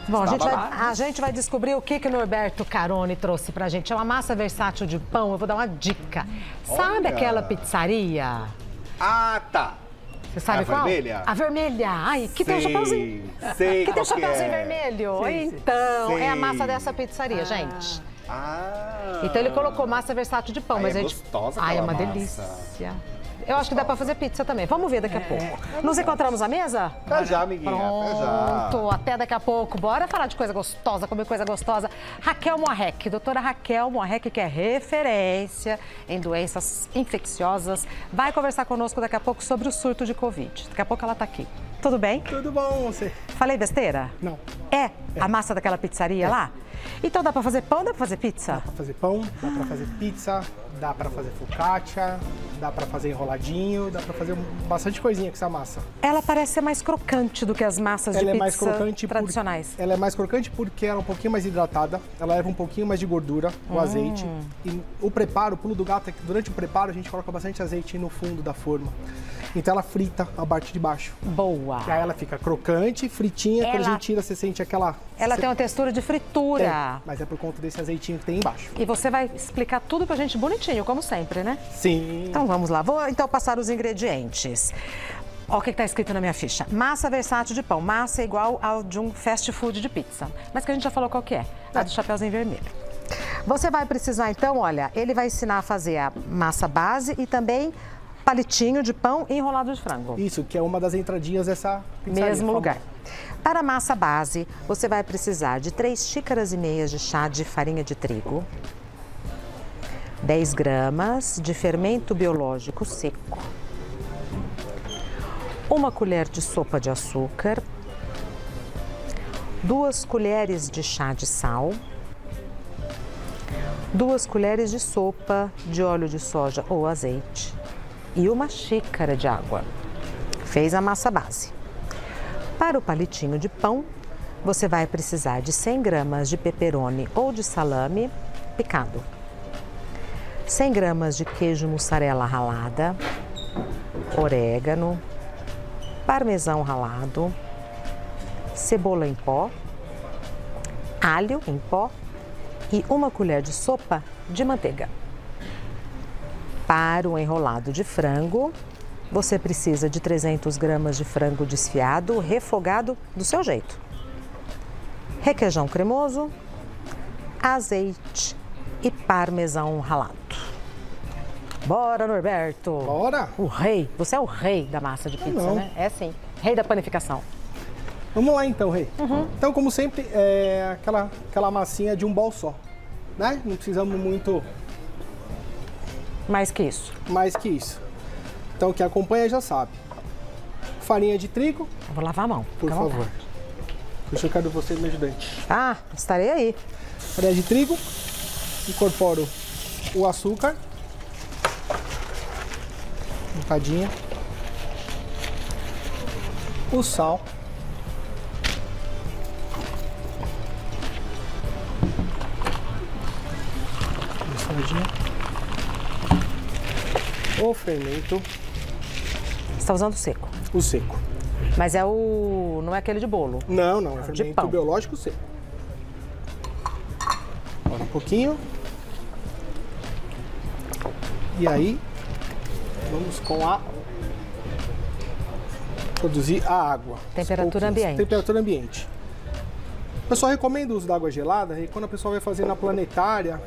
Bom, a gente vai descobrir o que o Norberto Carone trouxe pra gente. É uma massa versátil de pão, eu vou dar uma dica. Sabe aquela pizzaria? Ah, tá. Você sabe qual? Vermelha? A vermelha. Ai, que tem um chapeuzinho. Sei que tem um qual que chapeuzinho é. vermelho. Sei, Então, sei. é a massa dessa pizzaria, gente. Ah. Então ele colocou massa versátil de pão, Ai, mas é a gente... gostosa Ai, é aquela uma massa. delícia. Eu acho que dá pra fazer pizza também. Vamos ver daqui a pouco. Nos encontramos à mesa? Até já, amiguinha. Até já. Pronto, até daqui a pouco. Bora falar de coisa gostosa, comer coisa gostosa. Raquel Moarec, doutora Raquel Moarec, que é referência em doenças infecciosas, vai conversar conosco daqui a pouco sobre o surto de Covid. Daqui a pouco ela tá aqui. Tudo bem? Tudo bom, você? Falei besteira? Não. É a massa daquela pizzaria lá? Então dá pra fazer pão, dá pra fazer pizza? Dá pra fazer pão, dá pra fazer pizza, dá pra fazer focaccia, dá pra fazer enroladinho, dá pra fazer bastante coisinha com essa massa. Ela parece ser mais crocante do que as massas de Ela é pizza mais crocante tradicionais. Ela é mais crocante porque ela é um pouquinho mais hidratada, ela leva um pouquinho mais de gordura, o azeite. E o preparo, o pulo do gato é que durante o preparo a gente coloca bastante azeite no fundo da forma. Então ela frita a parte de baixo. Boa. E aí ela fica crocante, fritinha, quando a gente tira você sente aquela... Ela tem uma textura de fritura. Tem, mas é por conta desse azeitinho que tem embaixo. E você vai explicar tudo pra gente bonitinho, como sempre, né? Sim. Então vamos lá. Vou então passar os ingredientes. Olha o que está escrito na minha ficha. Massa versátil de pão. Massa é igual ao de um fast food de pizza. Mas que a gente já falou qual que é. A do Chapeuzinho Vermelho. Você vai precisar então, olha, ele vai ensinar a fazer a massa base e também palitinho de pão e enrolado de frango. Isso, que é uma das entradinhas dessa pizzaria. Mesmo lugar. Para a massa base, você vai precisar de 3 xícaras e meias de chá de farinha de trigo, 10 gramas de fermento biológico seco, 1 colher de sopa de açúcar, 2 colheres de chá de sal, 2 colheres de sopa de óleo de soja ou azeite e 1 xícara de água. Fez a massa base. Para o palitinho de pão, você vai precisar de 100 gramas de pepperoni ou de salame picado, 100 gramas de queijo mussarela ralada, orégano, parmesão ralado, cebola em pó, alho em pó e 1 colher de sopa de manteiga. Para o enrolado de frango, você precisa de 300 gramas de frango desfiado, refogado do seu jeito. Requeijão cremoso, azeite e parmesão ralado. Bora, Norberto! Bora! O rei. Você é o rei da massa de pizza, não. né? É sim. Rei da panificação. Vamos lá então, Rei. Então, como sempre, é aquela massinha de um bol só, né? Não precisamos muito Mais que isso. mais que isso. Então, quem acompanha já sabe. Farinha de trigo, Eu vou lavar a mão. por fica à favor. vontade. Deixa eu quero você, meu ajudante. Ah, estarei aí. Farinha de trigo, incorporo o açúcar, um bocadinho, o sal, o fermento, Você está usando seco. o seco. Mas é o... não é aquele de bolo. Não, é De fermento pão. biológico seco. Agora um pouquinho. E aí, vamos com a... produzir a água. Temperatura Aos pouquinhos. ambiente. Temperatura ambiente. O pessoal recomenda o uso da água gelada e quando a pessoa vai fazer na planetária,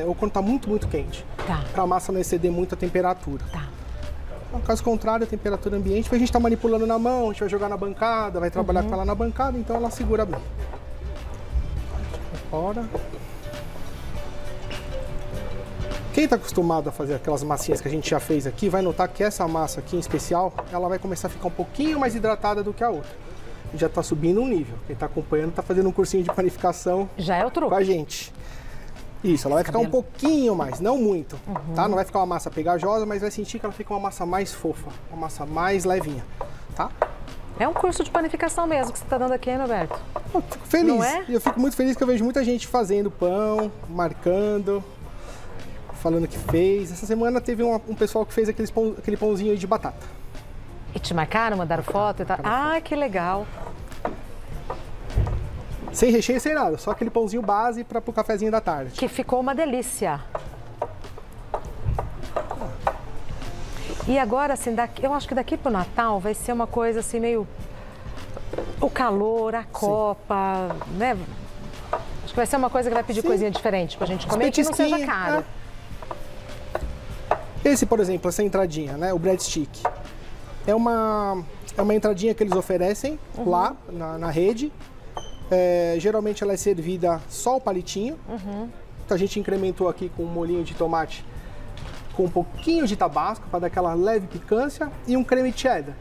ou quando está muito, muito quente. Tá. Para a massa não exceder muito a temperatura. Tá. No caso contrário, a temperatura ambiente, a gente está manipulando na mão, a gente vai jogar na bancada, vai trabalhar com ela na bancada, então ela segura bem. Fora. Quem está acostumado a fazer aquelas massinhas que a gente já fez aqui, vai notar que essa massa aqui em especial, ela vai começar a ficar um pouquinho mais hidratada do que a outra. Já está subindo um nível. Quem está acompanhando está fazendo um cursinho de panificação Já é o truque. com a gente. Isso, ela vai ficar um pouquinho mais, não muito, tá? Não vai ficar uma massa pegajosa, mas vai sentir que ela fica uma massa mais fofa, uma massa mais levinha, tá? É um curso de panificação mesmo que você está dando aqui, hein, Norberto? Eu fico feliz. Não é? E eu fico muito feliz que eu vejo muita gente fazendo pão, marcando, falando que fez. Essa semana teve um pessoal que fez aquele pãozinho aí de batata. E te marcaram, mandaram foto e tal? Ah, que legal. Sem recheio, sem nada. Só aquele pãozinho base para o cafezinho da tarde. Que ficou uma delícia. E agora, assim, eu acho que daqui pro Natal vai ser uma coisa assim meio... O calor, a copa, né? Acho que vai ser uma coisa que vai pedir coisinha diferente pra gente comer, que não seja caro. Esse, por exemplo, essa entradinha, né? O breadstick. É uma entradinha que eles oferecem lá na rede. Geralmente ela é servida só o palitinho. Então a gente incrementou aqui com um molhinho de tomate com um pouquinho de tabasco para dar aquela leve picância e um creme cheddar.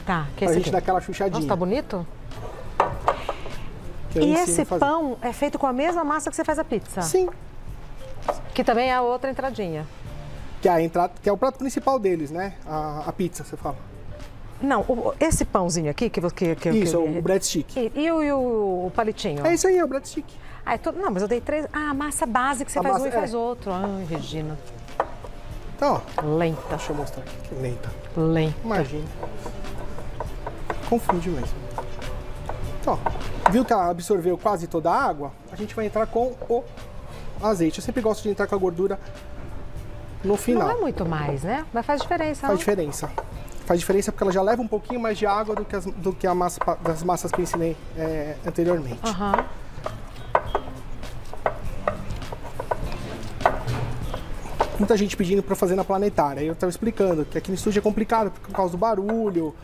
Tá, que é pra esse gente aqui. dar aquela chuchadinha. Nossa, tá bonito? Que eu E ensino esse a fazer. pão é feito com a mesma massa que você faz a pizza? Sim. Que também é a outra entradinha. Que é o prato principal deles, né? A pizza, você fala. Não, esse pãozinho aqui que Isso, o breadstick. E o palitinho? É isso aí, é o breadstick. Não, mas eu dei 3. Ah, a massa base que você faz um e faz outro. Ai, Regina. Então, ó. Lenta. Deixa eu mostrar aqui. Que lenta. Lenta. Imagina. Confunde mesmo. Então, ó, viu que ela absorveu quase toda a água? A gente vai entrar com o azeite. Eu sempre gosto de entrar com a gordura no final. Não é muito mais, né? Mas faz diferença, Faz não? diferença. Faz diferença porque ela já leva um pouquinho mais de água do que a massa das massas que eu ensinei anteriormente. Muita gente pedindo para fazer na planetária. Eu estava explicando que aqui no estúdio é complicado por causa do barulho,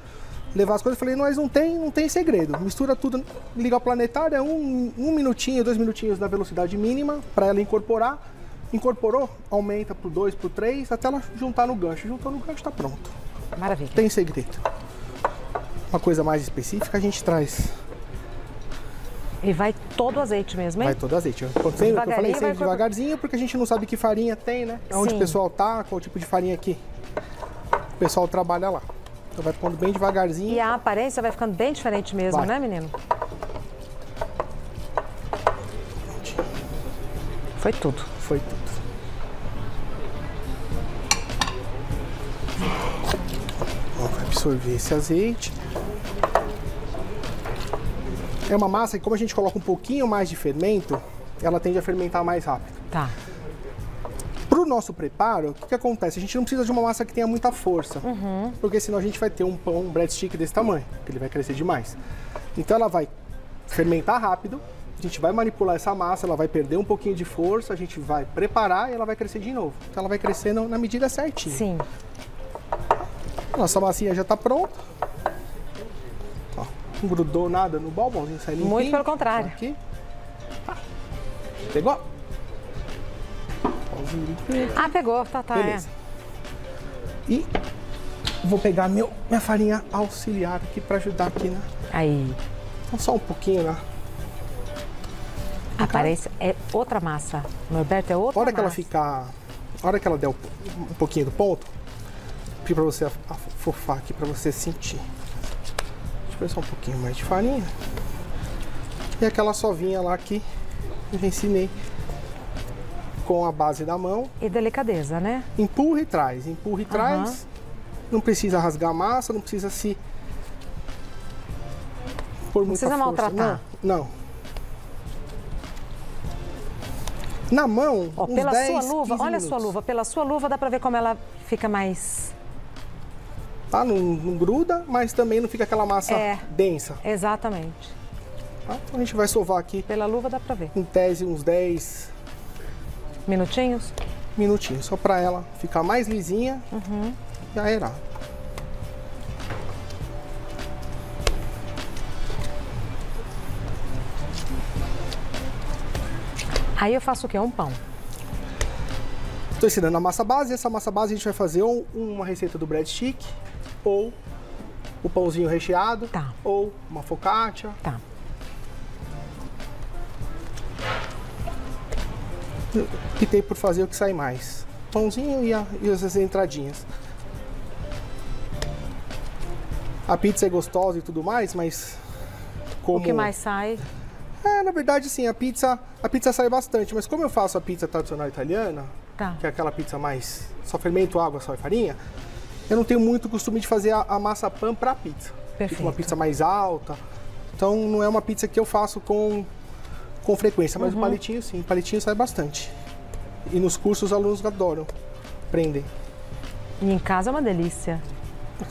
levar as coisas. Eu falei, mas não tem segredo. Mistura tudo, liga a planetária, um minutinho, 2 minutinhos na velocidade mínima para ela incorporar. Incorporou, aumenta pro 2, pro 3, até ela juntar no gancho. Juntou no gancho, está pronto. Maravilha. Tem segredo. Uma coisa mais específica a gente traz. E vai todo o azeite mesmo, hein? Vai todo azeite. Eu falei sempre devagarzinho, porque a gente não sabe que farinha tem, né? Onde o pessoal tá, qual tipo de farinha aqui o pessoal trabalha lá. Então vai ficando bem devagarzinho. E a aparência vai ficando bem diferente mesmo, né, menino? Foi tudo. Foi tudo. Vai absorver esse azeite. É uma massa que, como a gente coloca um pouquinho mais de fermento, ela tende a fermentar mais rápido. Tá. Pro nosso preparo, o que acontece? A gente não precisa de uma massa que tenha muita força, porque senão a gente vai ter um pão, um breadstick desse tamanho, que ele vai crescer demais. Então ela vai fermentar rápido, a gente vai manipular essa massa, ela vai perder um pouquinho de força, a gente vai preparar e ela vai crescer de novo. Então ela vai crescer na medida certinha. Sim. Nossa massinha já tá pronta. Ó, não grudou nada no balbãozinho, sai limpinho. Muito pelo contrário. Aqui. Pegou? Ah, pegou, tá. Beleza. E vou pegar minha farinha auxiliar aqui para ajudar aqui, né? Aí. Então só um pouquinho, né? A aparência é outra massa. Norberto, é outra A hora massa. que ela ficar... A hora que ela der um pouquinho do ponto, pedi para você afofar aqui, para você sentir. Deixa eu ver só um pouquinho mais de farinha. E aquela sovinha lá que eu ensinei com a base da mão. E delicadeza, né? Empurra e traz, empurra e traz. Não precisa rasgar a massa, não precisa se pôr muita força. Não precisa maltratar. Não. Na mão, Ó, uns pela 10, sua luva, 15 olha a minutos. sua luva. Pela sua luva dá pra ver como ela fica mais... Tá? Não gruda, mas também não fica aquela massa densa. Exatamente. Tá? Então a gente vai sovar aqui, Pela luva dá pra ver. em tese, uns 10 Minutinhos? minutinhos. Só pra ela ficar mais lisinha e aerar. Aí eu faço o quê? Um pão. Estou ensinando a massa base. Essa massa base a gente vai fazer ou uma receita do breadstick, ou o pãozinho recheado, ou uma focaccia. Tá. Optei por fazer o que sai mais. Pãozinho e as entradinhas. A pizza é gostosa e tudo mais, mas como... O que mais sai? Na verdade, sim, a pizza sai bastante, mas como eu faço a pizza tradicional italiana, que é aquela pizza mais só fermento, água, sal e farinha, eu não tenho muito costume de fazer a massa pan para pizza. Perfeito. Fica uma pizza mais alta, Então não é uma pizza que eu faço com frequência, mas o palitinho sim, o palitinho sai bastante. E nos cursos os alunos adoram, aprendem. E em casa é uma delícia.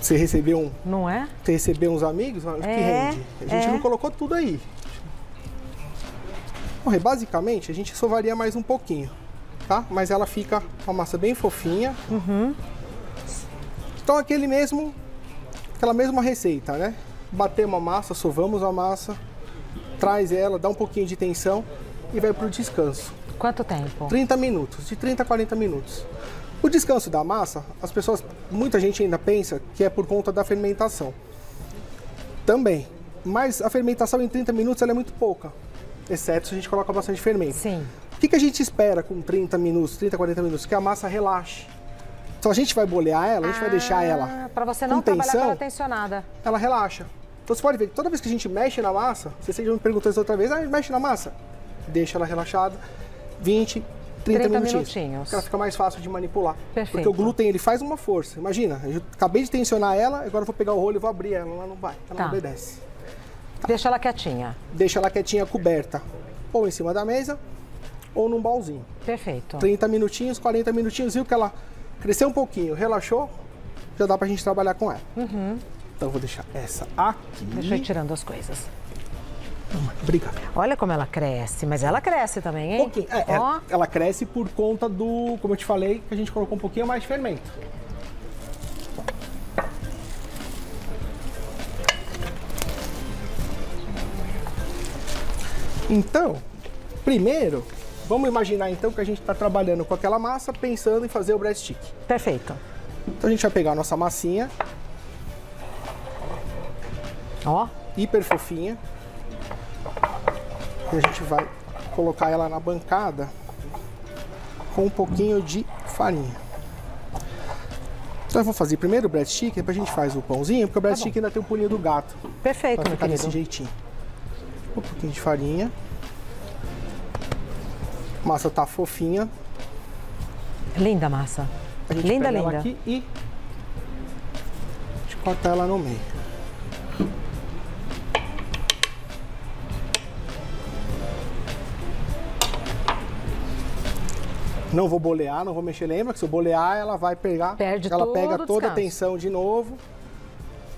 Você recebeu Não é? Você recebeu uns amigos, que rende. A gente não colocou tudo aí. Bom, basicamente, a gente sovaria mais um pouquinho, tá? Mas ela fica uma massa bem fofinha. Então, aquela mesma receita, né? Batemos a massa, sovamos a massa, traz ela, dá um pouquinho de tensão e vai pro descanso. Quanto tempo? 30 minutos, de 30 a 40 minutos. O descanso da massa, muita gente ainda pensa que é por conta da fermentação. Também, mas a fermentação em 30 minutos ela é muito pouca, exceto se a gente coloca bastante fermento. Sim. O que a gente espera com 30 minutos, 30 a 40 minutos? Que a massa relaxe. Então a gente vai bolear ela, a gente vai deixar ela para você não trabalhar com ela tensionada. Ela relaxa. Então você pode ver que toda vez que a gente mexe na massa, você já me perguntou isso outra vez, mexe na massa? Deixa ela relaxada, 20, 30 minutinhos. Ela fica mais fácil de manipular. Perfeito. Porque o glúten, ele faz uma força. Imagina, eu acabei de tensionar ela, agora eu vou pegar o rolo e vou abrir ela. Ela não vai, ela não obedece. Deixa ela quietinha. Deixa ela quietinha, coberta. Ou em cima da mesa, ou num baúzinho. Perfeito. 30 minutinhos, 40 minutinhos, viu que ela cresceu um pouquinho, relaxou, já dá pra gente trabalhar com ela. Então eu vou deixar essa aqui. Deixa eu ir tirando as coisas. Obrigado. Olha como ela cresce, mas ela cresce também, hein? Um pouquinho. Ela cresce por conta do, como eu te falei, que a gente colocou um pouquinho mais de fermento. Então, primeiro, vamos imaginar então que a gente está trabalhando com aquela massa, pensando em fazer o breadstick. Perfeito. Então a gente vai pegar a nossa massinha. Ó. Hiper fofinha. E a gente vai colocar ela na bancada com um pouquinho de farinha. Então eu vou fazer primeiro o breadstick, depois a gente faz o pãozinho, porque o breadstick ainda tem o pulinho do gato. Perfeito, vai meu ficar querido. desse jeitinho. Um pouquinho de farinha. A massa tá fofinha. Linda a massa. A gente Linda, pega ela linda. aqui e a gente corta ela no meio. Não vou bolear, não vou mexer, lembra que se eu bolear ela vai pegar, ela pega toda a tensão de novo.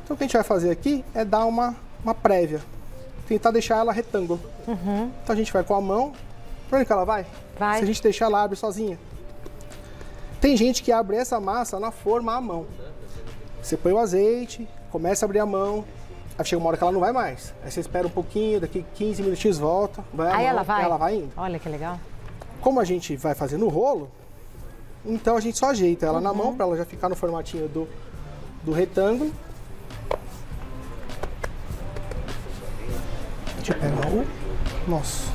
Então o que a gente vai fazer aqui é dar uma prévia, tentar deixar ela retângulo. Então a gente vai com a mão, pra onde que ela vai? Vai. Se a gente deixar ela abre sozinha. Tem gente que abre essa massa na forma à mão. Você põe o azeite, começa a abrir a mão, aí chega uma hora que ela não vai mais. Aí você espera um pouquinho, daqui 15 minutinhos volta, vai a Aí mão, ela vai? Ela vai indo. Olha que legal. Como a gente vai fazer no rolo, então a gente só ajeita ela na mão para ela já ficar no formatinho do retângulo. A gente pega o nosso.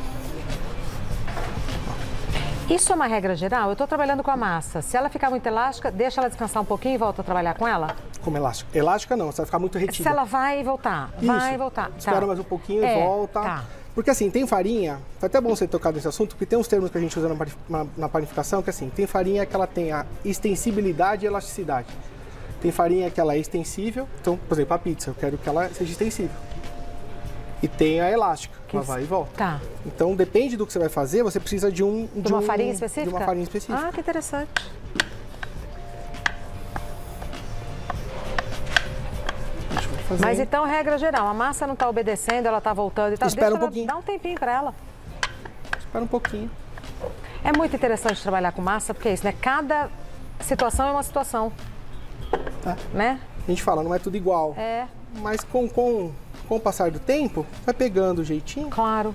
Isso é uma regra geral? Eu estou trabalhando com a massa. Se ela ficar muito elástica, deixa ela descansar um pouquinho e volta a trabalhar com ela? Como elástica? Elástica não, você vai ficar muito retida. Se ela vai voltar, vai Isso. voltar. Espera mais um pouquinho e volta. Tá. Porque assim, tem farinha, foi até bom você tocar nesse assunto, porque tem uns termos que a gente usa na panificação, que assim, tem farinha que ela tem a extensibilidade e elasticidade. Tem farinha que ela é extensível, então, por exemplo, a pizza, eu quero que ela seja extensível. E tem a elástica, que ela vai e volta. Tá. Então, depende do que você vai fazer, você precisa de uma farinha específica? De uma farinha específica. Ah, que interessante. Mas então, regra geral, a massa não está obedecendo, ela está voltando e tal. Espera Deixa um pouquinho. Dá um tempinho para ela. Espera um pouquinho. É muito interessante trabalhar com massa, porque é isso, né? Cada situação é uma situação. Né? A gente fala, não é tudo igual. É. Mas com o passar do tempo, vai pegando o jeitinho. Claro.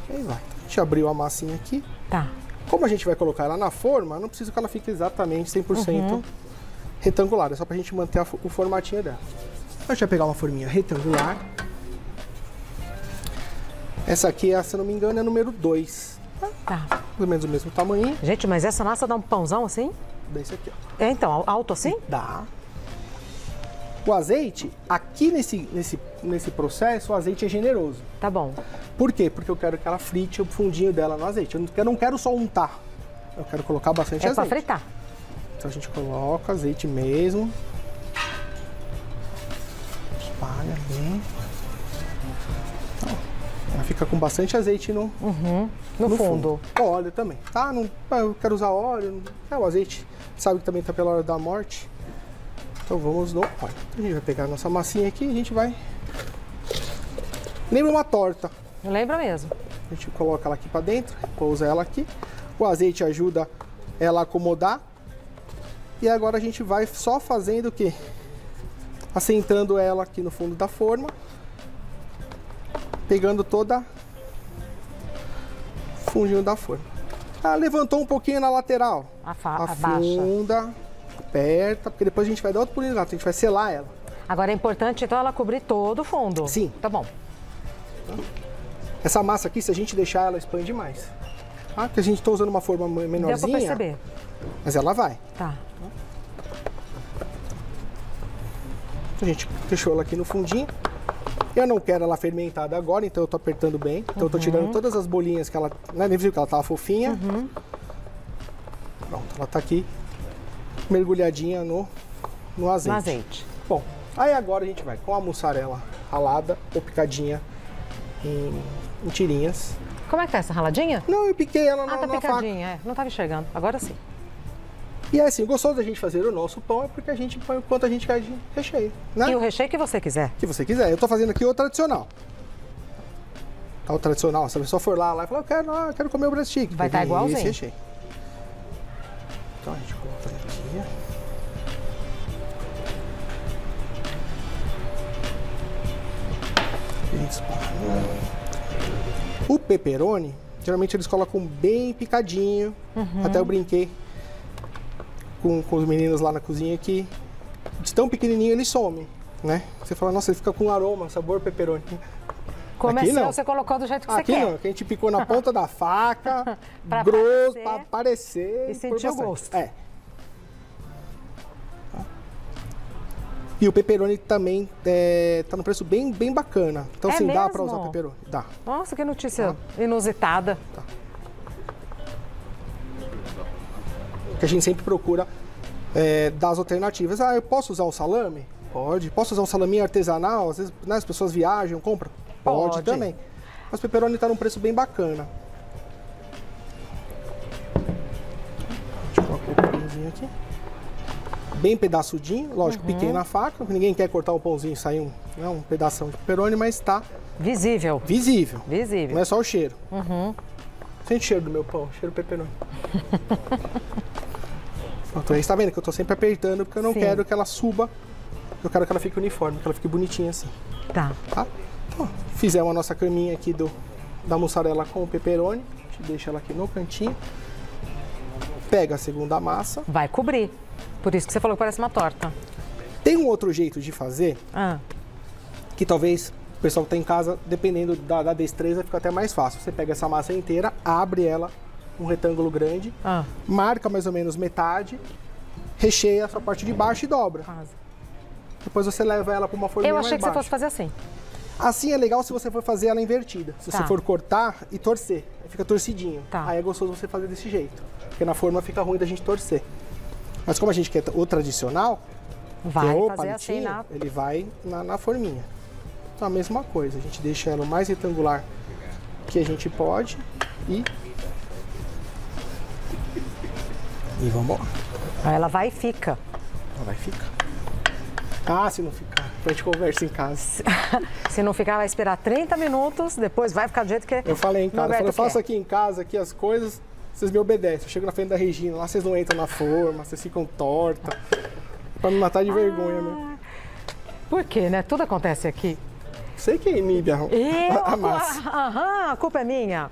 Aí vai. A gente abriu a massinha aqui. Tá. Como a gente vai colocar ela na forma, não precisa que ela fique exatamente 100% retangular. É só pra gente manter o formatinho dela. A gente vai pegar uma forminha retangular. Essa aqui, se eu não me engano, é número 2. Tá. Mais ou menos o mesmo tamanho. Gente, mas essa massa dá um pãozão assim? Desse aqui, ó. É, então, alto assim? Dá. O azeite, aqui nesse processo, o azeite é generoso. Tá bom. Por quê? Porque eu quero que ela frite o fundinho dela no azeite. Eu não quero só untar. Eu quero colocar bastante azeite. É pra fritar. Então a gente coloca azeite mesmo. Espalha bem. Então, Fica com bastante azeite no fundo. Óleo também, tá? Não, eu quero usar óleo, o azeite sabe que também tá pela hora da morte. Então vamos no óleo. Então a gente vai pegar a nossa massinha aqui e a gente vai... Lembra uma torta. Lembra mesmo. A gente coloca ela aqui pra dentro, pousa ela aqui. O azeite ajuda ela a acomodar. E agora a gente vai só fazendo o quê? Assentando ela aqui no fundo da forma. Pegando toda o fundinho da forma. Ah, levantou um pouquinho na lateral. Afunda, aperta, porque depois a gente vai dar outro pulinho lá, a gente vai selar ela. Agora é importante então ela cobrir todo o fundo. Sim. Tá bom. Essa massa aqui, se a gente deixar, ela expande mais. Ah, porque a gente tá usando uma forma menorzinha. Deu pra perceber. Mas ela vai. Tá. A gente deixou ela aqui no fundinho. Eu não quero ela fermentada agora, então eu tô apertando bem. Então eu tô tirando todas as bolinhas que ela... Né, nem viu que ela tava fofinha. Pronto, ela tá aqui mergulhadinha no azeite. No azeite. Bom, aí agora a gente vai com a mussarela ralada ou picadinha em tirinhas. Como é que tá essa raladinha? Não, eu piquei ela tá na picadinha, faca. Não tava enxergando. Agora sim. E é assim, o gostoso da gente fazer o nosso pão é porque a gente põe o quanto a gente quer de recheio, né? E o recheio que você quiser. Que você quiser. Eu tô fazendo aqui o tradicional. Tá o tradicional. Se a pessoa for lá e falar, eu quero comer o breast chicken. Vai estar igualzinho. Esse recheio. Então a gente coloca aqui. Isso. O pepperoni, geralmente eles colocam bem picadinho. Até eu brinquei com os meninos lá na cozinha que de tão pequenininho ele some, né? Você fala, nossa, ele fica com aroma, sabor pepperoni. Comercial você colocou do jeito que você quer. Aqui não, que a gente picou na ponta da faca, pra grosso, pra aparecer. E sentir o gosto. É. E o pepperoni também tá num preço bem bacana. Então, sim, dá pra usar o pepperoni. Dá. Nossa, que notícia inusitada. Tá. Que a gente sempre procura dar as alternativas. Ah, eu posso usar um salame? Pode. Posso usar um salaminho artesanal? Às vezes, né, as pessoas viajam, compram? Pode também. Mas o pepperoni tá num preço bem bacana. Deixa eu colocar o pãozinho aqui. Bem pedaçudinho, lógico, piquei na faca. Ninguém quer cortar o pãozinho e sair um pedação de pepperoni, mas tá visível. Visível. Visível. Não é só o cheiro. Sente o cheiro do meu pão, cheiro pepperoni. Pronto, aí você tá vendo que eu tô sempre apertando porque eu não quero que ela suba. Eu quero que ela fique uniforme, que ela fique bonitinha assim. Tá. Então, fizemos a nossa caminha aqui da mussarela com o pepperoni. A gente deixa ela aqui no cantinho. Pega a segunda massa. Vai cobrir. Por isso que você falou que parece uma torta. Tem um outro jeito de fazer, que talvez o pessoal que tá em casa, dependendo da destreza, fica até mais fácil. Você pega essa massa inteira, abre ela, um retângulo grande, marca mais ou menos metade, recheia a sua parte de baixo e dobra. Depois você leva ela para uma forminha mais baixa. Eu achei que você fosse fazer assim. Assim é legal se você for fazer ela invertida. Se você for cortar e torcer, fica torcidinho. Aí é gostoso você fazer desse jeito, porque na forma fica ruim da gente torcer. Mas como a gente quer o tradicional, vai o fazer palitinho, assim ele vai na forminha. Então a mesma coisa, a gente deixa ela o mais retangular que a gente pode e vamos lá. Aí ela vai e fica. Ela vai ficar. Ah, se não ficar, depois a gente conversa em casa. Se não ficar, vai esperar 30 minutos, depois vai ficar do jeito que eu falei em casa, eu faço aqui em casa aqui as coisas, vocês me obedecem. Eu chego na frente da Regina, lá vocês não entram na forma, vocês ficam torta. Pra me matar de vergonha, né? Por quê, né? Tudo acontece aqui. Sei que inibe a massa. A culpa é minha.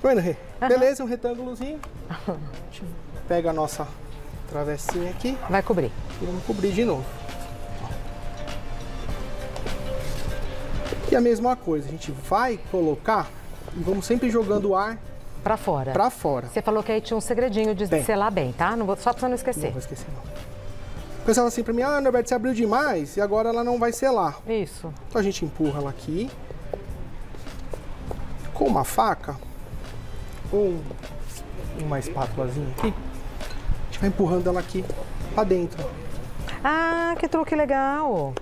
Vendo, Rê? Beleza, um retângulozinho. A gente pega a nossa travessinha aqui. Vai cobrir. E vamos cobrir de novo. E a mesma coisa, a gente vai colocar e vamos sempre jogando o ar pra fora. Pra fora. Você falou que aí tinha um segredinho de selar bem, tá? Não vou, só pra você não esquecer. Não vou esquecer, não. O pessoal fala assim pra mim, Norberto, você abriu demais e agora ela não vai selar. Isso. Então a gente empurra ela aqui. Com uma faca ou uma espátulazinha aqui, a gente vai empurrando ela aqui pra dentro. Ah, que truque legal.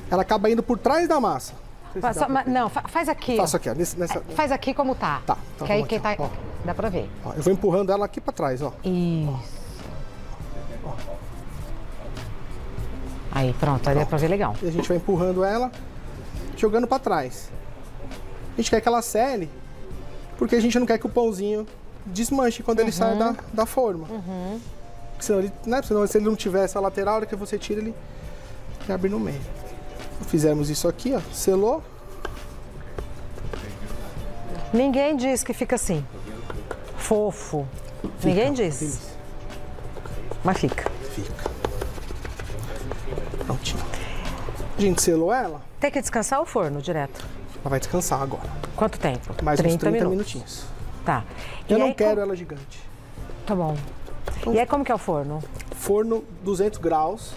Ela acaba indo por trás da massa. sei se dá pra ver. Não, faz aqui. Faço aqui, ó. Nessa... Faz aqui como tá. Tá, então que aí vamos quem aqui, tá... ó. Dá pra ver. Ó, eu vou empurrando ela aqui pra trás, ó. Isso. Aí, pronto, aí dá pra ver legal. E a gente vai empurrando ela, jogando pra trás. A gente quer que ela sele, porque a gente não quer que o pãozinho desmanche quando ele sai da forma. Porque senão, né, senão, se ele não tiver essa lateral, a hora que você tira, ele abre no meio. Fizemos isso aqui, ó, selou. Ninguém diz que fica assim, fofo. Ninguém diz. Delícia. Mas fica. Fica. Prontinho. A gente selou ela, Tem que descansar o forno direto. ela vai descansar agora. Quanto tempo? Mais uns 30 minutinhos. Tá. Eu E não aí, quero ela gigante. Tá bom. E aí como que é o forno? Forno 200 graus.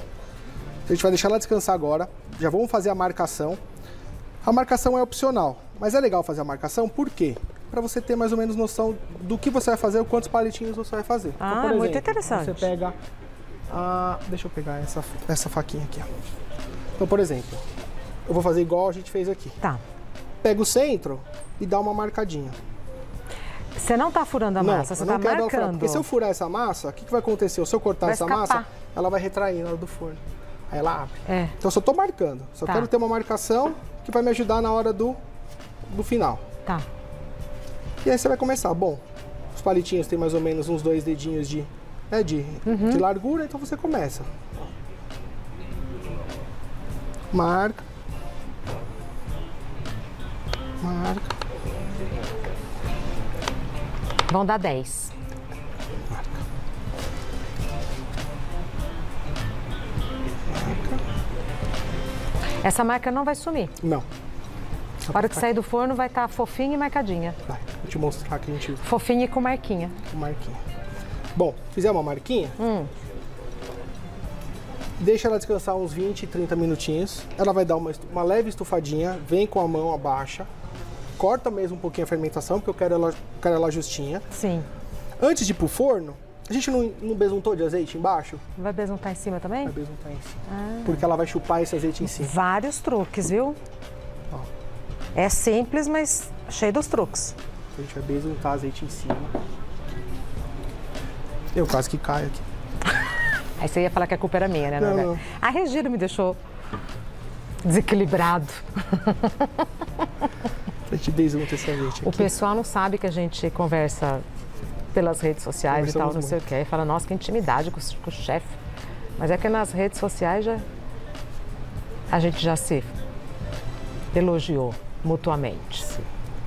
A gente vai deixar ela descansar agora. Já vamos fazer a marcação. A marcação é opcional, mas é legal fazer a marcação, por quê? Para você ter mais ou menos noção do que você vai fazer, quantos palitinhos você vai fazer. Ah, então, por muito exemplo, interessante. Você pega deixa eu pegar essa faquinha aqui, ó. Então, por exemplo, eu vou fazer igual a gente fez aqui. Tá. Pega o centro e dá uma marcadinha. Você não tá furando a massa, você eu tá não quero ela furar, marcando. porque se eu furar essa massa, o que vai acontecer? Se eu cortar Vai essa escapar. massa, ela vai retrair na hora do forno. Aí ela abre. É. Então eu só tô marcando. Só Tá. quero ter uma marcação que vai me ajudar na hora do final. Tá. E aí você vai começar. Bom, os palitinhos tem mais ou menos uns 2 dedinhos de largura, então você começa. Marca. Marca. Vão dar 10. Essa marca não vai sumir. Não. A hora que sair do forno vai estar fofinha e marcadinha. Vai, vou te mostrar que a gente Fofinha e com marquinha. marquinha. Bom, fizer uma marquinha, deixa ela descansar uns 20, 30 minutinhos. Ela vai dar uma leve estufadinha, vem com a mão, abaixa. Corta mesmo um pouquinho a fermentação, porque eu quero ela justinha. Sim. Antes de ir pro forno, a gente não besuntou de azeite embaixo? Vai besuntar em cima também? Vai besuntar em cima. Porque ela vai chupar esse azeite em cima. Vários truques, viu? Ó. É simples, mas cheio dos truques. A gente vai besuntar azeite em cima. Eu quase que caio aqui. Aí você ia falar que a culpa era minha, né? Não, Naná? não. A Regina me deixou desequilibrado. A gente besunta esse azeite O aqui. pessoal não sabe que a gente conversa pelas redes sociais e tal, Conversamos não sei o quê. E fala, nossa, que intimidade com o chefe. Mas é que nas redes sociais a gente já se elogiou mutuamente.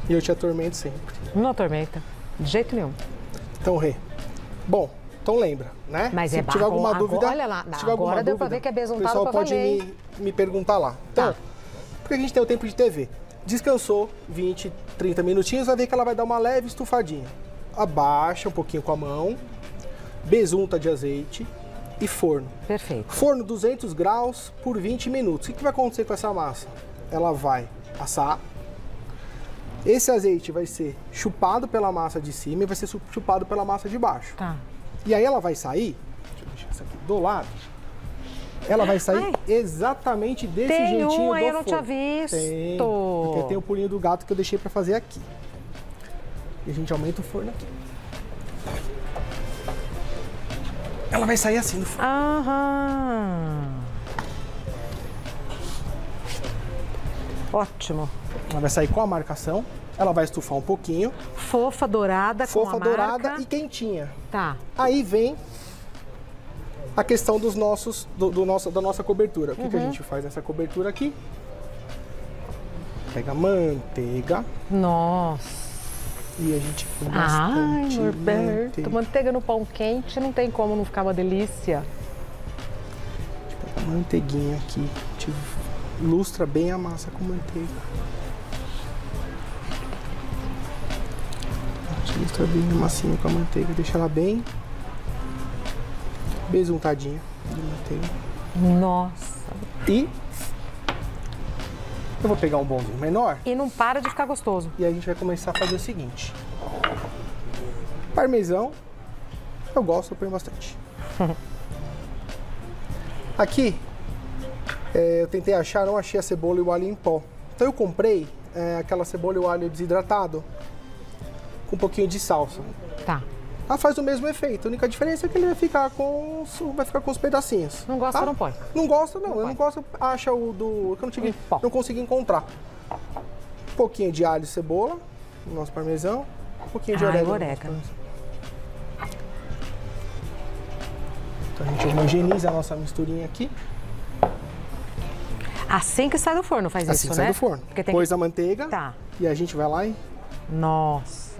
E eu te atormento sempre. Não atormenta, de jeito nenhum. Então, Rê. Bom, então lembra, né? Mas se é tiver barro, alguma agora, dúvida, olha lá, se tiver alguma agora deu pra dúvida, ver que é besuntado o pessoal pra pode valer, hein? me perguntar lá. Então, Tá. porque a gente tem o tempo de TV. Descansou 20, 30 minutinhos, vai ver que ela vai dar uma leve estufadinha. Abaixa um pouquinho com a mão, besunta de azeite e forno. Perfeito. Forno 200 graus por 20 minutos. O que vai acontecer com essa massa? Ela vai assar. Esse azeite vai ser chupado pela massa de cima e vai ser chupado pela massa de baixo. Tá. E aí ela vai sair, deixa eu deixar essa aqui do lado, ela vai sair Ai. exatamente desse Tem jeitinho um aí, do eu não tinha forno. visto. Tem, porque tem o pulinho do gato que eu deixei pra fazer aqui. E a gente aumenta o forno aqui. Ela vai sair assim do forno. Aham. Ótimo. Ela vai sair com a marcação, ela vai estufar um pouquinho, Fofa, dourada, com fofa, a dourada marca. e quentinha. Tá. Aí vem a questão dos nossos, da nossa cobertura. O que a gente faz nessa cobertura aqui? Pega manteiga Nossa. e a gente põe Ai, bastante Norberto, manteiga no pão quente não tem como não ficar uma delícia. Manteiguinha aqui, a gente lustra bem a massa com manteiga. A gente lustra bem a massinha com a manteiga, deixa ela bem besuntadinha de manteiga. Nossa. E eu vou pegar um bondinho menor E não para de ficar gostoso. e aí a gente vai começar a fazer o seguinte. Parmesão, eu gosto, eu ponho bastante. Aqui, eu tentei achar, não achei a cebola e o alho em pó. Então Então eu comprei aquela cebola e o alho desidratado com um pouquinho de salsa. Tá. Ela faz o mesmo efeito. A única diferença é que ele vai ficar com os pedacinhos. Não gosta, tá? não põe. Não gosta, não. Eu não gosto, acha o do... que eu não consegui encontrar. Um pouquinho de alho e cebola, o nosso parmesão. Um pouquinho de orégano. Então a gente homogeneiza a nossa misturinha aqui. Assim que sai do forno faz Assim isso, que sai né? do forno. Porque tem Pôs a manteiga. Tá. E a gente vai lá e Nossa.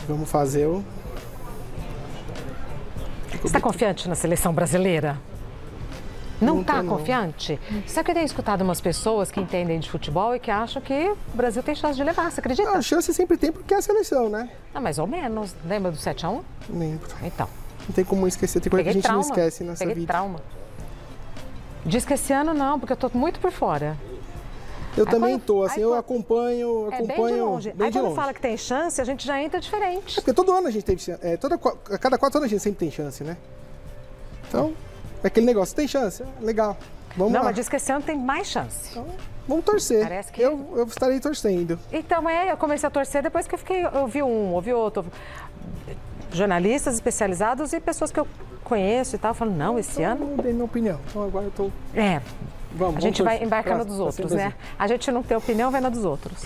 vamos fazer o... Você está confiante na seleção brasileira? Não Não tô, está não. confiante? Sabe que eu tenho escutado umas pessoas que entendem de futebol e que acham que o Brasil tem chance de levar, você acredita? A chance sempre tem porque é a seleção, né? Ah, mais ou menos. Lembra do 7-1? Lembro. Então. Não tem como esquecer. Tem coisa que a gente não esquece nessa Peguei vida. trauma. Diz que esse ano não, porque eu tô muito por fora. Eu Aí também quando- tô, assim, aí eu quando- acompanho É bem de longe. bem Aí de quando longe. fala que tem chance, a gente já entra diferente. Porque todo ano a gente tem chance, a cada 4 anos a gente sempre tem chance, né? Então, é aquele negócio, tem chance, legal, vamos Não, lá. mas diz que esse ano tem mais chance. Então, vamos torcer, Parece que- eu estarei torcendo. Então, eu comecei a torcer depois que eu vi um, ouvi outro. Jornalistas especializados e pessoas que eu conheço e tal, falando, não, esse Então, ano... eu dei minha opinião, então agora eu tô... A gente vai embarcando pra- dos pra outros, ser né? A gente não tem opinião, vai na dos outros.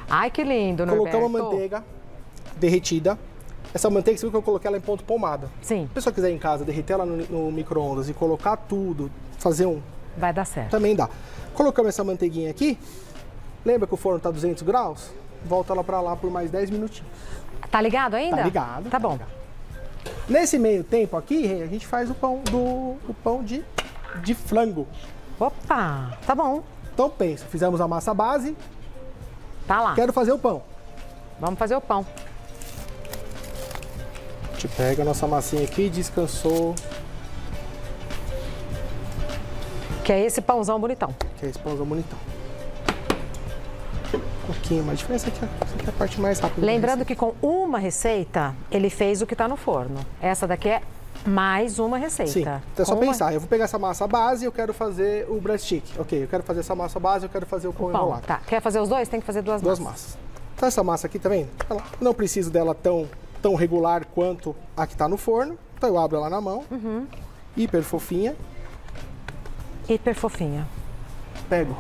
Ai, que lindo, Norberto. Colocamos a manteiga derretida. Essa manteiga, você viu que eu coloquei ela em ponto pomada. Se Sim, a pessoa quiser em casa derreter ela no micro-ondas e colocar tudo, fazer um... vai dar certo. Também dá. Colocamos essa manteiguinha aqui. Lembra que o forno tá 200 graus? Volta ela pra lá por mais 10 minutinhos. Tá ligado ainda? Tá ligado. Tá bom. Nesse meio tempo aqui, a gente faz o pão de flango. Opa, tá bom. Então pensa, fizemos a massa base, Tá lá. quero fazer o pão. Vamos fazer o pão. A gente pega a nossa massinha aqui, descansou, Que é esse pãozão bonitão. que é esse pãozão bonitão. Um pouquinho mais. Essa aqui é a parte mais rápida. Lembrando que com uma receita, ele fez o que tá no forno. Essa daqui é mais uma receita. Sim, então é só Com uma- pensar. Eu vou pegar essa massa base e eu quero fazer o breast stick. Ok, eu quero fazer essa massa base, eu quero fazer o pão Pão, enrolado. tá. Quer fazer os dois? Tem que fazer duas Duas massas. massas. Então essa massa aqui, tá vendo? Ela, não preciso dela tão regular quanto a que tá no forno. Então eu abro ela na mão, hiper fofinha, Hiper fofinha. pego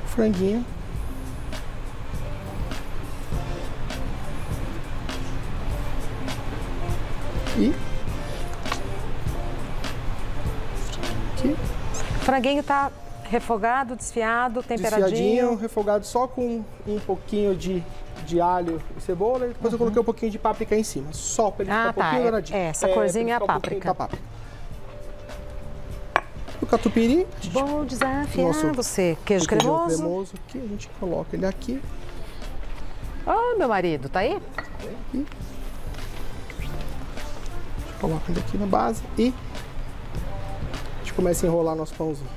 o franguinho. E aqui, Franguinho tá refogado, desfiado, desfiadinho, temperadinho. refogado só com um pouquinho de alho e cebola. E depois eu coloquei um pouquinho de páprica em cima. Só pra ele ficar um tá. pouquinho douradinho. Essa pra corzinha ele é a ficar um pouquinho páprica. da páprica. O catupiry, a gente Vou desafiar Nosso- você. Queijo o queijão cremoso. cremoso aqui, a gente coloca ele aqui. Ô, meu marido, tá aí? Coloca ele aqui na base e a gente começa a enrolar nosso pãozinho.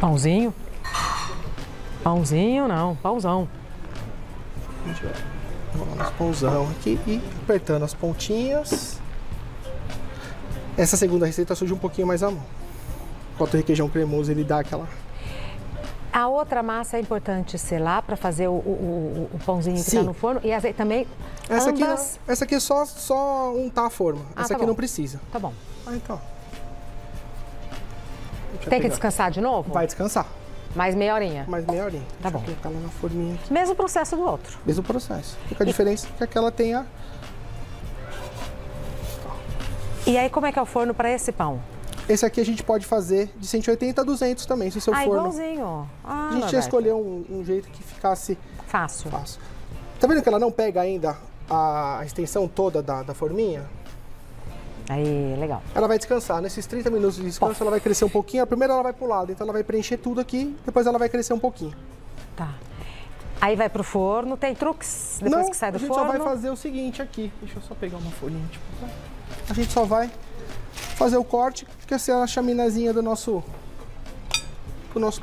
Pãozinho? Pãozinho não, pãozão. A gente vai enrolar nosso pãozão aqui e apertando as pontinhas. Essa segunda receita surge um pouquinho mais à mão. Enquanto o requeijão cremoso ele dá aquela... A outra massa é importante selar para fazer o pãozinho que Sim. tá no forno. E azeite também. Essa aqui, ambas... essa aqui é só untar a forma. Ah, Essa tá aqui bom. não precisa. Tá bom. Ah, então. Deixa eu Tem que pegar. descansar de novo? Vai descansar. Mais meia horinha. Mais meia horinha. Tá Deixa bom. eu colocar ela na forminha aqui. Mesmo processo do outro. Mesmo processo. Fica a diferença que aquela tenha... E aí, como é que é o forno para esse pão? Esse aqui a gente pode fazer de 180 a 200 também, se o seu forno... Igualzinho. Ah, A gente já Norberto. escolheu um jeito que ficasse Fácil. fácil. Tá vendo que ela não pega ainda a extensão toda da forminha? Aí, legal. Ela vai descansar. Nesses 30 minutos de descanso, ela vai crescer um pouquinho. A primeira ela vai pro lado, então ela vai preencher tudo aqui, depois ela vai crescer um pouquinho. Tá. Aí vai pro forno. Tem truques depois não, que sai do a gente forno? só vai fazer o seguinte aqui. Deixa eu só pegar uma folhinha. Tipo, a gente só vai fazer o corte, que é a chaminazinha do nosso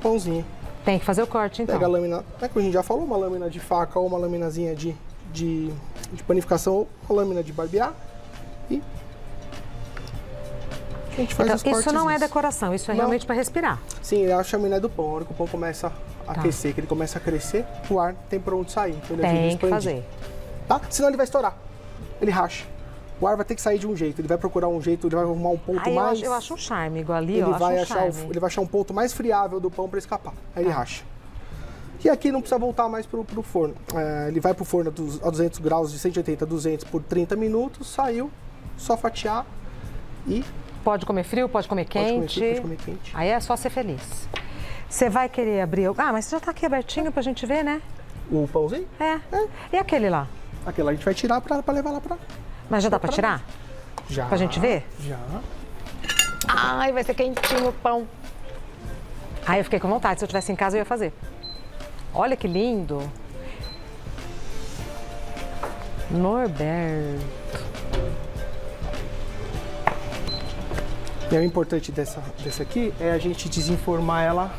pãozinho. Tem que fazer o corte, então. Pega a lâmina, como a gente já falou, uma lâmina de faca ou uma laminazinha de panificação ou uma lâmina de barbear. E A gente faz os Então, isso não é cortezinhos. decoração, isso é Não. realmente para respirar. Sim, é a chaminé do pão. A hora que o pão começa a aquecer, que ele começa a crescer, o ar tem pra onde sair. Então ele ajuda a Tem que expandir, fazer. Tá? Senão ele vai estourar. Ele racha. O ar vai ter que sair de um jeito. Ele vai procurar um jeito, ele vai arrumar um ponto Aí mais... eu acho um charme, igual ali, ele eu vai acho um achar charme. ele vai achar um ponto mais friável do pão para escapar. Aí ele racha. E aqui não precisa voltar mais pro forno. Ele vai pro forno a 200 graus, de 180 a 200 por 30 minutos, saiu, só fatiar e Pode comer frio, pode comer pode comer quente. frio, pode comer quente. Aí é só ser feliz. Você vai querer abrir... Ah, mas já tá aqui abertinho pra gente ver, né? O pãozinho, É. E aquele lá? aquele lá a gente vai tirar para levar lá para... Mas já dá pra tirar? Já. Pra gente ver? Já. Ai, vai ser quentinho o pão. Ai, eu fiquei com vontade. Se eu tivesse em casa, eu ia fazer. Olha que lindo. Norberto. E o importante dessa aqui é a gente desenformar ela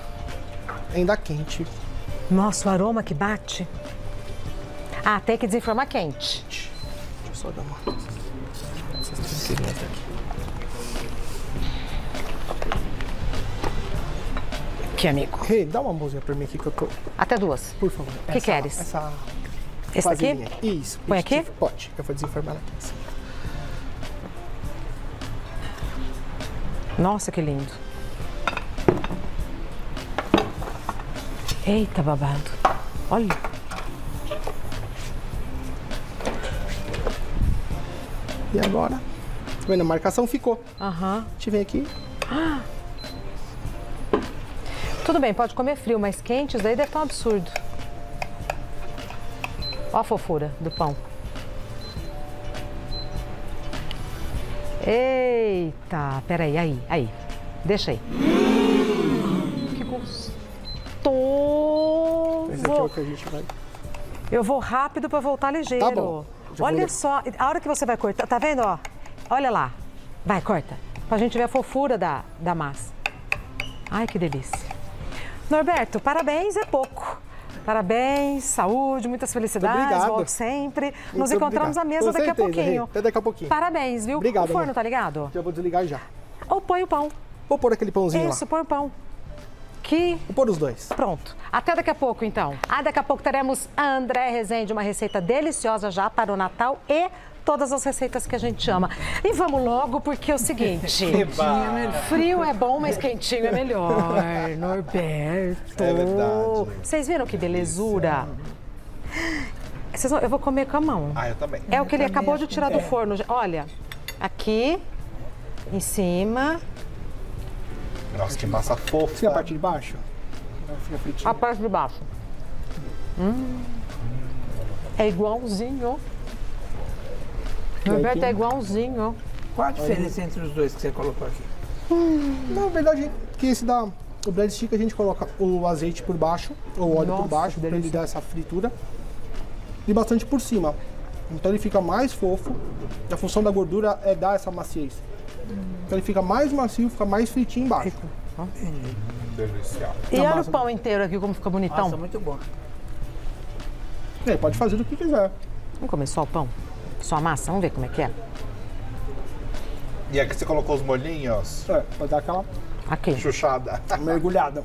ainda quente. Nossa, o aroma que bate. Ah, tem que desenformar quente. Deixa eu só dar uma... essas tranqueirinhas aqui. Aqui, amigo. Rei, dá uma mãozinha pra mim aqui que eu tô... Até duas. Por favor. O que queres? Essa Esse aqui? vasilhinha. Isso. Põe isso, aqui? Pode. Eu vou desenformar ela aqui. Assim. Nossa, que lindo. Eita, babado. Olha. E agora? Tá vendo? A marcação ficou. Aham. A gente vem aqui. Tudo bem, pode comer frio, mas quente, isso daí deve estar um absurdo. Ó a fofura do pão. Eita, peraí, aí. Deixa aí. Que gostoso. Esse aqui é o que a gente vai... Eu vou rápido para voltar ligeiro. Tá bom. Já Olha vou- só, a hora que você vai cortar, tá vendo, ó? Olha lá. Vai, corta. Pra gente ver a fofura da massa. Ai, que delícia. Norberto, parabéns, é pouco. Parabéns, saúde, muitas felicidades, Obrigado. volte sempre. Nos Muito encontramos obrigado. à mesa Com daqui a certeza, pouquinho. Rei. Até daqui a pouquinho. Parabéns, viu? Obrigado, O forno amor. tá ligado? Já vou desligar já. Ou põe o pão. Vou pôr aquele pãozinho Isso, lá. põe o pão. Que Vou pôr os dois. pronto. Até daqui a pouco, então. Daqui a pouco teremos a André Rezende, uma receita deliciosa já para o Natal e todas as receitas que a gente ama. E vamos logo, porque é o seguinte... Frio é bom, mas quentinho é melhor. Norberto. É verdade. Vocês viram que belezura? Eu vou comer com a mão. Ah, eu também. É o que ele acabou de tirar do forno. Olha, aqui, em cima, Nossa, que massa fofa. Fica a parte de baixo. Fica fritinho. a parte de baixo. É igualzinho. Norberto, é igualzinho. Qual a diferença entre os dois que você colocou aqui? Na verdade, que esse da... O breadstick a gente coloca o azeite por baixo, ou o óleo Nossa, por baixo, que para ele delícia. dar essa fritura. E bastante por cima. Então ele fica mais fofo. A função da gordura é dar essa maciez. Então ele fica mais macio, fica mais fritinho embaixo. Delicial. E Na olha massa. o pão inteiro aqui, como fica bonitão. Nossa, muito bom. E aí, pode fazer do que quiser. Vamos comer só o pão? Só a massa? Vamos ver como é que é. E aqui você colocou os molhinhos? Pode dar aquela Aqui. Chuchada. mergulhada.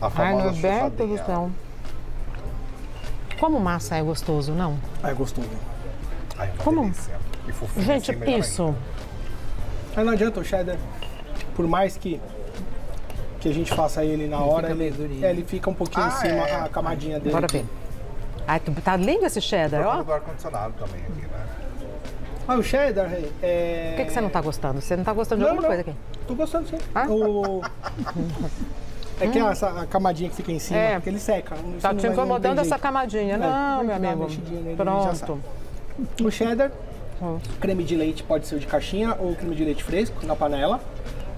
A Ai, famosa Norberto do chuchadinha. céu. Como massa é gostoso, não? É gostoso. Ai, uma Como? delícia. E fofinho Gente, assim, melhor isso. Aí não adianta o cheddar, por mais que a gente faça ele na hora, fica meio durinho. ele fica um pouquinho em cima, a camadinha dele. Bora ver. Ai, tá lindo esse cheddar, ainda. ó. Do ar-condicionado também aqui, né? Ah, o cheddar, é... Por que você não tá gostando? Você não tá gostando de alguma coisa aqui? Tô gostando sim. Ah? É que a camadinha que fica em cima, É. porque ele seca. Isso Tá não te vai- não incomodando tem essa jeito. camadinha. Não, Vai meu dar uma amigo. mexidinha nele, ele já Pronto. O cheddar, creme de leite pode ser o de caixinha ou creme de leite fresco na panela.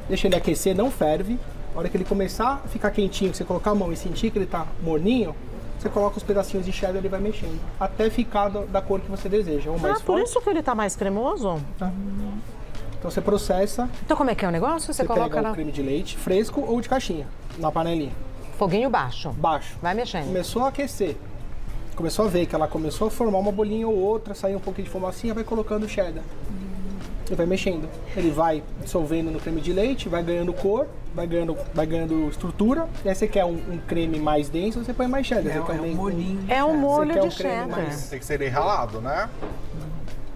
Deixa ele aquecer, não ferve. A hora que ele começar a ficar quentinho, você colocar a mão e sentir que ele tá morninho, você coloca os pedacinhos de cheddar e ele vai mexendo. Até ficar da cor que você deseja. Ou mais Ah, por forte. isso que ele tá mais cremoso? Então você processa, Então como é que é o negócio? Você você coloca pega na o creme de leite fresco ou de caixinha na panelinha. foguinho baixo. Baixo. Vai mexendo. Começou a aquecer. Começou a ver que ela começou a formar uma bolinha ou outra, sair um pouquinho de fumacinha, vai colocando o cheddar. e vai mexendo. Ele vai dissolvendo no creme de leite, vai ganhando cor, vai ganhando estrutura. E aí você quer um creme mais denso, você põe mais cheddar. Você quer um molhinho. É um molho quer de um creme cheddar. mais- Tem que ser ele ralado, né?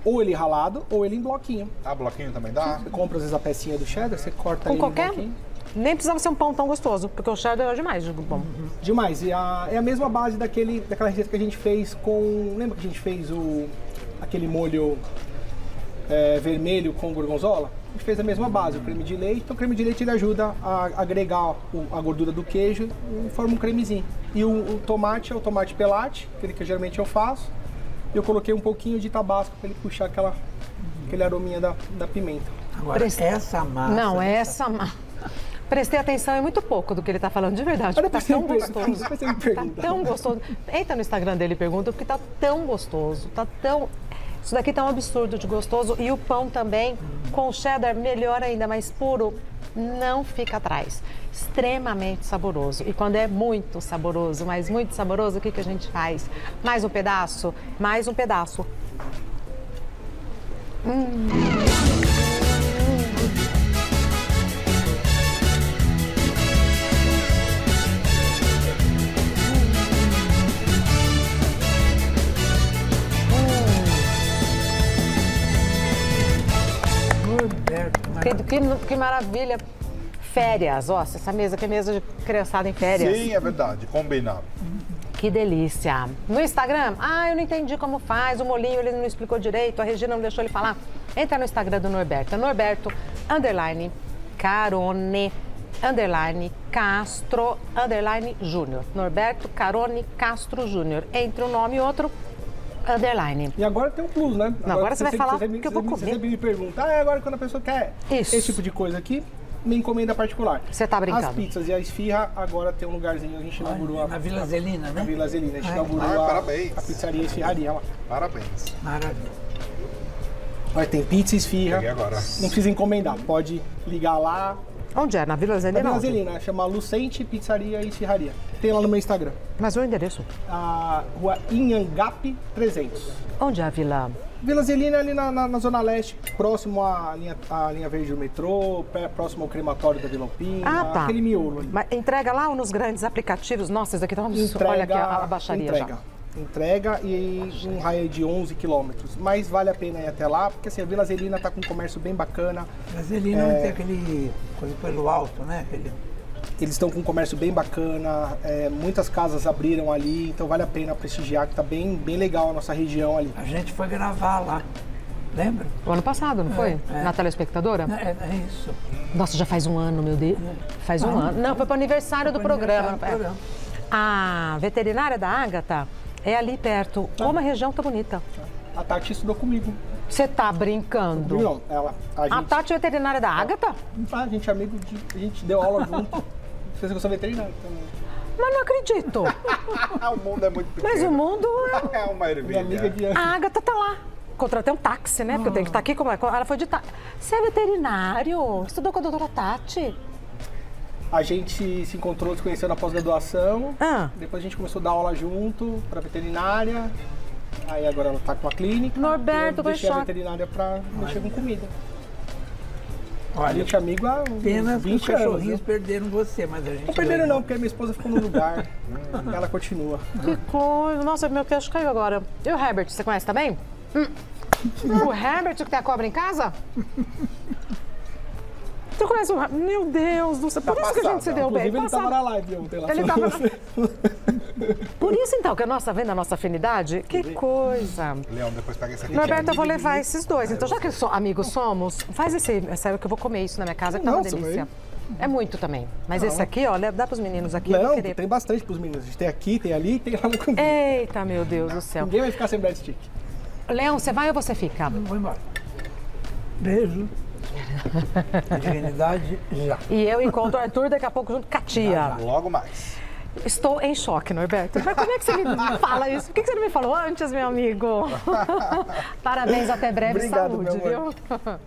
Ou ele ralado, ou ele em bloquinho. Ah, bloquinho também dá? Você compra às vezes a pecinha do cheddar, você corta Com ele qualquer... em bloquinho. Nem precisava ser um pão tão gostoso, porque o cheddar é demais de bom. Demais. E é a mesma base daquela receita que a gente fez com... Lembra que a gente fez aquele molho vermelho com gorgonzola? A gente fez a mesma base, o creme de leite. Então o creme de leite ele ajuda a agregar a gordura do queijo e forma um cremezinho. E o tomate é o tomate pelate, aquele que geralmente eu faço. E eu coloquei um pouquinho de tabasco para ele puxar aquele arominha da pimenta. Agora, essa massa... Não, essa massa. Prestei atenção em muito pouco do que ele tá falando, de verdade, porque tá tão gostoso. Depois você me Tá pergunta. tão gostoso. Entra no Instagram dele e pergunta, porque tá tão gostoso, tá tão... Isso daqui tá um absurdo de gostoso. E o pão também, com cheddar, melhor ainda, mais puro, não fica atrás. Extremamente saboroso. E quando é muito saboroso, mas muito saboroso, o que a gente faz? Mais um pedaço? Mais um pedaço. Norberto, maravilhoso. Que maravilha. Férias, ó, essa mesa aqui é mesa de criançada em férias. Sim, é verdade. Combinado. Que delícia. No Instagram, eu não entendi como faz, o molinho ele não explicou direito, a Regina não deixou ele falar. Entra no Instagram do Norberto, Norberto, _ Carone, _ Castro, _ Júnior. Norberto Carone Castro Júnior. Entre um nome e outro, _ E agora tem um plus, né? Agora você vai falar que eu vou Você comer. sempre me pergunta, agora quando a pessoa quer Isso. esse tipo de coisa aqui, me encomenda particular. Você tá brincando. As pizzas e a esfirra, agora tem um lugarzinho, a gente inaugurou Na Vila Zelina, na né? Vila Zelina, a gente Ai, inaugurou parabéns. a pizzaria e esfirraria lá. Parabéns. Maravilha. Olha, tem pizza e esfirra, Peguei agora. não precisa encomendar, pode ligar lá. Onde é? Na Vila Na Zelina? Vila onde? Zelina, chama Lucente Pizzaria e Esfirraria. Tem lá no meu Instagram. Mas o endereço? A rua Inhangapi 300. Onde é a Vila? Vila Zelina ali na Zona Leste, próximo à linha verde do metrô, próximo ao crematório da Vila Alpina, Ah, tá. aquele miolo ali. Mas entrega lá ou nos grandes aplicativos? Nossa, isso aqui tá um absurdo. Olha aqui a baixaria Entrega e um raio de 11 quilômetros. Mas vale a pena ir até lá, porque assim, a Vila Zelina tá com um comércio bem bacana. Vila Zelina tem aquele coisa pelo alto, né? Eles estão com um comércio bem bacana, muitas casas abriram ali, então vale a pena prestigiar, que tá bem legal a nossa região ali. A gente foi gravar lá, lembra? O ano passado, não foi? Na telespectadora? É isso. Nossa, já faz um ano, meu Deus. Faz um ano. Não, foi pro aniversário do programa. A veterinária da Ágata é ali perto. Uma região tão bonita. A Tati estudou comigo. Você tá brincando? Não, A Tati é veterinária da Ágata? A gente é amigo, a gente deu aula junto. Vocês que eu sou veterinário também. Mas não acredito. O mundo é muito pequeno. Mas o mundo... É uma Minha amiga ervilha. de A Ágata tá lá. Contratei um táxi, né? Porque eu tenho que estar aqui. Ela foi de táxi. Você é veterinário? Estudou com a doutora Tati? A gente se encontrou, se conheceu na pós-graduação. Depois a gente começou a dar aula junto para veterinária. Aí agora ela tá com a clínica. Norberto, eu deixei a choque. veterinária para mexer com comida. A Olha, gente é amigo há uns pena que os 20 anos. cachorrinhos Né? perderam você, mas a gente... Não perderam não, porque minha esposa ficou no lugar. Ela continua. Que coisa. Nossa, meu queixo caiu agora. E o Herbert, você conhece também? O Herbert que tem a cobra em casa? Você conhece o Herbert? Meu Deus do céu. Por isso que a gente se deu bem. Inclusive ele tava na live ontem lá. Ele tava... Por isso então, que vendo a nossa afinidade? Que coisa. Leão, depois pega esse aqui. Norberto, eu vou levar esses dois. Então, já que amigos somos, faz esse. É sério que eu vou comer isso na minha casa, que tá uma Nossa, delícia. É muito também. Mas esse aqui, ó, dá pros meninos aqui. eu vou Não, querer. tem bastante pros meninos. A gente tem aqui, tem ali, tem lá no cozinho. Eita, meu Deus do céu. Ninguém vai ficar sem breadstick. Leão, você vai ou você fica? Vou embora. Beijo. Dignidade já. E eu encontro o Arthur daqui a pouco junto com a tia. Logo mais. Estou em choque, Norberto. Mas como é que você me fala isso? Por que você não me falou antes, meu amigo? Parabéns, até breve. Obrigado, Saúde, meu amor. viu?